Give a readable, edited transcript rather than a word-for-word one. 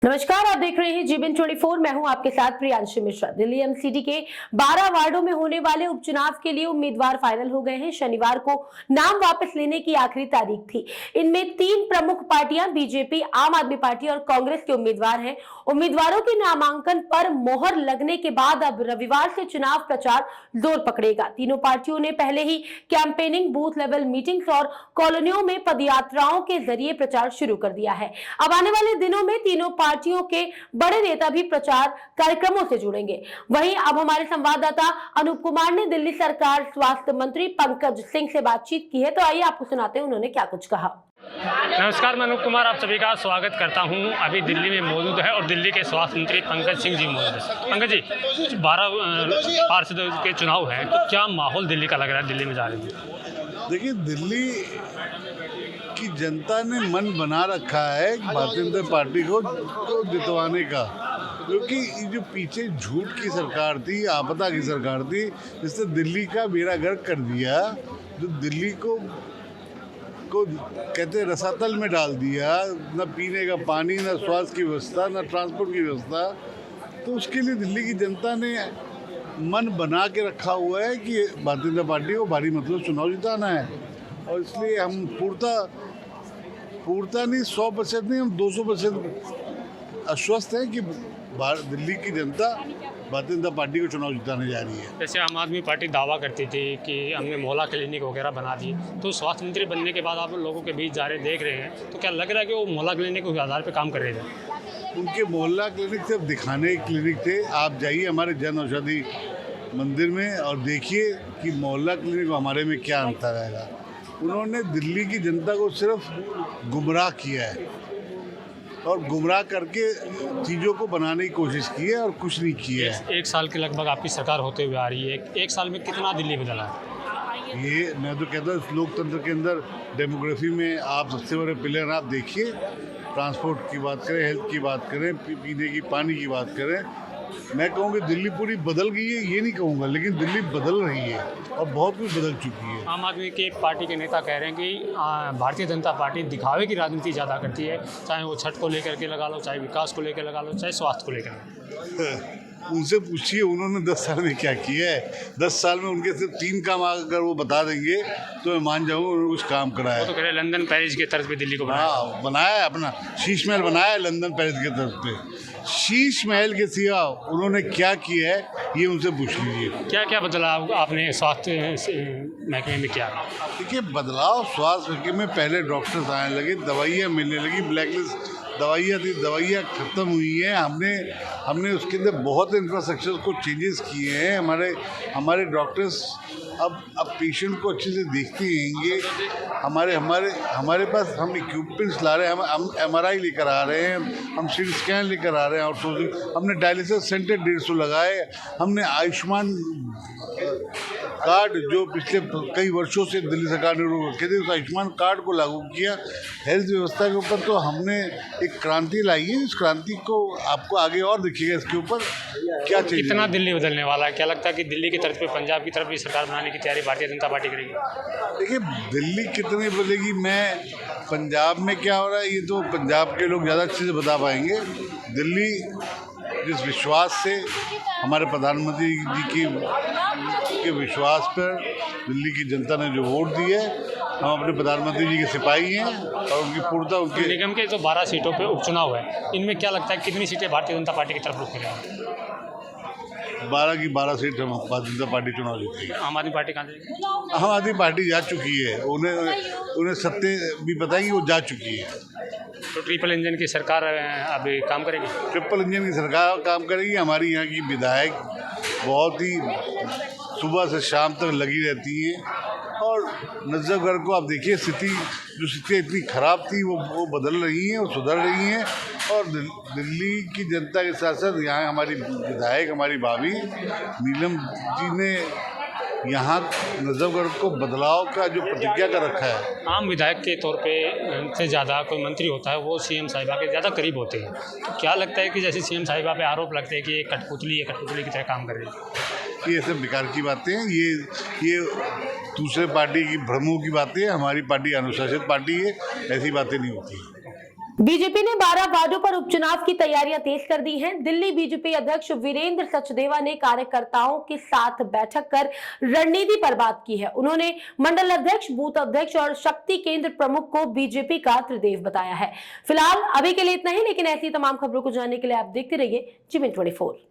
नमस्कार, आप देख रहे हैं जीबन 24। मैं हूं आपके साथ प्रियांशु मिश्रा। दिल्ली एमसीडी के 12 वार्डों में होने वाले उपचुनाव के लिए उम्मीदवार फाइनल हो गए हैं। शनिवार को नाम वापस लेने की आखिरी तारीख थी। इनमें 3 प्रमुख पार्टियां बीजेपी, आम आदमी पार्टी और कांग्रेस के उम्मीदवार हैं। उम्मीदवारों के नामांकन पर मोहर लगने के बाद अब रविवार से चुनाव प्रचार जोर पकड़ेगा। तीनों पार्टियों ने पहले ही कैंपेनिंग, बूथ लेवल मीटिंग्स और कॉलोनियों में पदयात्राओं के जरिए प्रचार शुरू कर दिया है। अब आने वाले दिनों में तीनों पार्टियों के बड़े नेता भी प्रचार कार्यक्रमों से जुड़ेंगे। वहीं अब हमारे संवाददाता अनूप कुमार ने दिल्ली सरकार स्वास्थ्य मंत्री पंकज सिंह से बातचीत की है, तो आइए आपको सुनाते हैं उन्होंने क्या कुछ कहा। नमस्कार, मैं अनूप कुमार आप सभी का स्वागत करता हूं। अभी दिल्ली में मौजूद है और दिल्ली के स्वास्थ्य मंत्री पंकज सिंह जी मौजूद है। पंकज जी, 12 पार्षदों के चुनाव हैं, तो क्या माहौल दिल्ली का लग रहा है दिल्ली में जा रहे हैं? देखिए, दिल्ली की जनता ने मन बना रखा है भारतीय जनता पार्टी को जितवाने का, क्योंकि ये जो पीछे झूठ की सरकार थी, आपदा की सरकार थी, जिसने दिल्ली का बेड़ा गर्क कर दिया, जो दिल्ली को कहते रसातल में डाल दिया, न पीने का पानी, न स्वास्थ्य की व्यवस्था, न ट्रांसपोर्ट की व्यवस्था। तो उसके लिए दिल्ली की जनता ने मन बना के रखा हुआ है कि भारतीय जनता पार्टी को भारी मतलब चुनाव जिताना है। और इसलिए हम पूर्णता नहीं, 100% नहीं, हम 200% आश्वस्त हैं कि दिल्ली की जनता भारतीय जनता पार्टी को चुनाव जिताने जा रही है। जैसे आम आदमी पार्टी दावा करती थी कि हमने मोहल्ला क्लिनिक वगैरह बना दिए, तो स्वास्थ्य मंत्री बनने के बाद आप लोगों के बीच जा रहे देख रहे हैं, तो क्या लग रहा है कि वो मोहल्ला क्लिनिक के आधार पर काम कर रहे थे? उनके मोहल्ला क्लिनिक सिर्फ दिखाने के क्लिनिक थे। आप जाइए हमारे जन औषधि मंदिर में और देखिए कि मोहल्ला क्लिनिक और हमारे में क्या अंतर आएगा। उन्होंने दिल्ली की जनता को सिर्फ गुमराह किया है और गुमराह करके चीज़ों को बनाने की कोशिश की है और कुछ नहीं किया है। एक साल के लगभग आपकी सरकार होते हुए आ रही है, एक साल में कितना दिल्ली बदला है? ये मैं तो कहता हूँ, लोकतंत्र के अंदर डेमोग्राफी में आप सबसे बड़े पिलर आप देखिए। ट्रांसपोर्ट की बात करें, हेल्थ की बात करें, पीने की पानी की बात करें, मैं कहूँगी दिल्ली पूरी बदल गई है, ये नहीं कहूँगा, लेकिन दिल्ली बदल रही है और बहुत कुछ बदल चुकी है। आम आदमी के पार्टी के नेता कह रहे हैं कि भारतीय जनता पार्टी दिखावे की राजनीति ज़्यादा करती है, चाहे वो छठ को लेकर के लगा लो, चाहे विकास को लेकर लगा लो, चाहे स्वास्थ्य को लेकर। उनसे पूछिए उन्होंने 10 साल में क्या किया है। 10 साल में उनके सिर्फ 3 काम अगर वो बता देंगे तो मैं मान जाऊँगा उन्होंने कुछ काम करा है। वो तो कह रहे हैं लंदन पेरिस के तर्ज पे दिल्ली को बनाया। हाँ, बनाया है, अपना शीश महल बनाया है लंदन पेरिस के तर्ज पे। शीश महल के सिवा उन्होंने क्या किया है ये उनसे पूछ लीजिए। क्या क्या बदलाव आपने स्वास्थ्य महकमे में किया? देखिए, बदलाव स्वास्थ्य महकमे में पहले डॉक्टर्स आने लगे, दवाइयाँ मिलने लगी, ब्लैकलिस्ट दवाइयाँ थी, दवाइयाँ ख़त्म हुई हैं। हमने उसके अंदर बहुत इंफ्रास्ट्रक्चर को चेंजेस किए हैं। हमारे डॉक्टर्स अब पेशेंट को अच्छे से देखते हैं। ये हमारे पास हम इक्विपमेंट्स ला रहे हैं, हम MRI लेकर आ रहे हैं, हम CT स्कैन लेकर आ रहे हैं, आउटसोर्सिंग। हमने डायलिसिस सेंटर 150 लगाए। हमने आयुष्मान कार्ड जो पिछले कई वर्षों से दिल्ली सरकार ने रखे थे, उस आयुष्मान कार्ड को लागू किया। हेल्थ व्यवस्था के ऊपर तो हमने एक क्रांति लाई है। इस क्रांति को आपको आगे और दिखेगा इसके ऊपर क्या चाहिए। कितना दिल्ली बदलने वाला है? क्या लगता है कि दिल्ली की तरफ पे पंजाब की तरफ भी सरकार बनाने की तैयारी भारतीय जनता पार्टी करेगी? देखिए, दिल्ली कितनी बदलेगी, मैं पंजाब में क्या हो रहा है ये तो पंजाब के लोग ज़्यादा अच्छे से बता पाएंगे। दिल्ली जिस विश्वास से हमारे प्रधानमंत्री जी के विश्वास पर दिल्ली की जनता ने जो वोट दी है, हम अपने प्रधानमंत्री जी के सिपाही हैं और उनकी पूर्णता उनके निगम के जो 12 सीटों पे उपचुनाव है, इनमें क्या लगता है कितनी सीटें भारतीय जनता पार्टी की तरफ रुख करेंगी? 12 की 12 सीट हम भारतीय जनता पार्टी चुनाव जीतेगी। आम आदमी पार्टी कहाँ जाएगी? आम आदमी पार्टी जा चुकी है, उन्हें सत्य भी पता है कि वो जा चुकी है। तो ट्रिपल इंजन की सरकार अभी काम करेगी? ट्रिपल इंजन की सरकार काम करेगी। हमारी यहाँ की विधायक बहुत ही सुबह से शाम तक लगी रहती हैं और नजफगढ़ को आप देखिए, जो स्थिति इतनी ख़राब थी वो बदल रही हैं, वो सुधर रही हैं। और दिल्ली की जनता के साथ साथ यहाँ हमारी विधायक, हमारी भाभी नीलम जी ने यहाँ नजफगढ़ को बदलाव का जो प्रतिज्ञा कर रखा है। आम विधायक के तौर पे से ज़्यादा कोई मंत्री होता है वो CM साहिबा के ज़्यादा करीब होते हैं, तो क्या लगता है कि जैसे CM साहिबा पे आरोप लगते हैं कि ये कठपुतली की तरह काम कर रही है? ये सब बेकार की बातें हैं। ये दूसरे पार्टी की भ्रमों की बातें हैं। हमारी पार्टी अनुशासित पार्टी है, ऐसी बातें नहीं होती। बीजेपी ने 12 वार्डों पर उपचुनाव की तैयारियां तेज कर दी हैं। दिल्ली बीजेपी अध्यक्ष वीरेंद्र सचदेवा ने कार्यकर्ताओं के साथ बैठक कर रणनीति पर बात की है। उन्होंने मंडल अध्यक्ष, बूथ अध्यक्ष और शक्ति केंद्र प्रमुख को बीजेपी का त्रिदेव बताया है। फिलहाल अभी के लिए इतना ही, लेकिन ऐसी तमाम खबरों को जानने के लिए आप देखते रहिए GBN24।